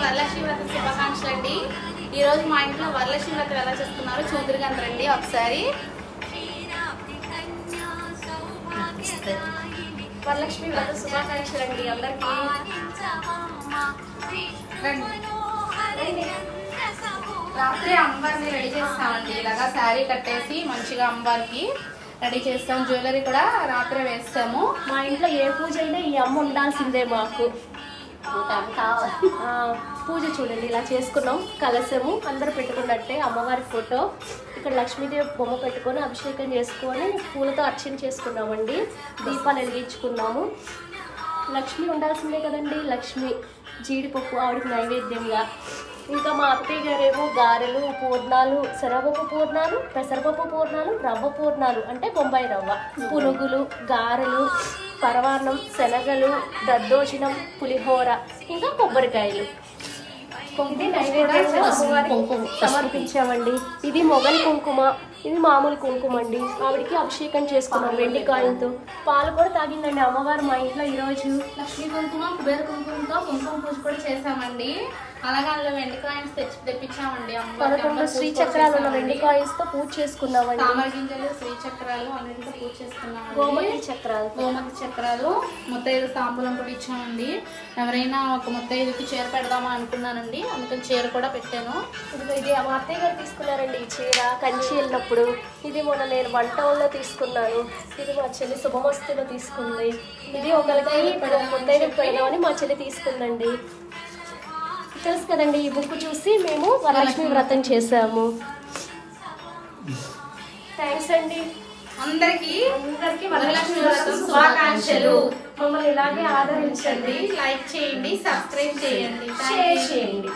వరలక్ష్మి వ్రత శుభాకాంక్షలు అండి. ఈరోజు మా ఇంట్లో వరలక్ష్మి వ్రతం ఎలా చేస్తున్నారు చూదురుగా రండి ఒకసారి. వరలక్ష్మి వ్రత శుభాకాంక్షలు అండి అందరికీ. రాత్రి అమ్మవారిని రెడీ చేస్తామండి. ఇలాగా శారీ కట్టేసి మంచిగా అమ్మవారికి రెడీ చేస్తాం. జ్యువెలరీ కూడా రాత్రి వేస్తాము. మా ఇంట్లో ఏ పూజ అయినా ఈ అమ్మ ఉండాల్సిందే మాకు. పూజ చూడండి ఇలా చేసుకున్నాం. కలశము అందరు పెట్టుకున్నట్టే అమ్మవారి ఫోటో. ఇక్కడ లక్ష్మీదేవి బొమ్మ పెట్టుకొని అభిషేకం చేసుకొని పూలతో అర్చన చేసుకున్నామండి. దీపాలు వెలిగించుకున్నాము. లక్ష్మి ఉండాల్సిందే కదండి. లక్ష్మి జీడిపప్పు ఆవిడకి నైవేద్యంగా. ఇంకా మా అత్తయ్య గారేమో గారెలు, పూర్ణాలు, శనగపప్పు పూర్ణాలు, పెసరపప్పు పూర్ణాలు, రవ్వ పూర్ణాలు అంటే బొంబాయి రవ్వ, పునుగులు, గారెలు, పరవాన్నం, శనగలు, దద్దోజనం, పులిహోర, ఇంకా కొబ్బరికాయలు ఇది నైవేద్యంగా అమ్మవారికి సమర్పించామండి. ఇది మొగలి కుంకుమ, ఇది మామూలు కుంకుమ అండి. ఆవిడికి అభిషేకం చేసుకున్నాం వెండి కాయంతో. పాలు కూడా తాగిందండి అమ్మవారు మా ఇంట్లో ఈరోజు. లక్ష్మీ కుంకుమ, కుబేర కుంకుమతో కుంకుమ పూజ కూడా చేసామండి. అలాగే అందులో వెండి కాయిన్స్ తెప్పించామండి. 11 శ్రీచక్రాలు ఉన్న వెండి కాయిన్స్ తో పూజ చేసుకున్నామండి. తామర గింజలు, శ్రీచక్రాలు అన్నింటితో పూజ చేసుకున్నామండి. గోమతి చక్రాలు, ముత్తైదు తాంబూలం కూడా ఇచ్చామండి. ఎవరైనా ఒక ముత్తైదుకి చీర పెడదామా అనుకున్నానండి, అందుకని చీర కూడా పెట్టాను. ఇది మా అత్తయ్య గారు తీసుకున్నారండి ఈ చీర కంచి వెళ్ళినప్పుడు. ఇది మొన్న నేను వంటలో తీసుకున్నాను. ఇది మా చెల్లి శుభమస్తులో తీసుకుంది. ఇది ఒకరికి ముత్తైదుకి పెడదామని మా చెల్లి తీసుకుందండి. తెలుసు కదండి, ఈ బుక్ చూసి మేము వరలక్ష్మి వ్రతం చేసాము. థ్యాంక్స్ అండి అందరికీ వరలక్ష్మి వ్రతం శుభాకాంక్షలు. మమ్మల్ని ఇలాగే ఆదరించండి, లైక్ చేయండి, సబ్స్క్రైబ్ చేయండి, షేర్ చేయండి.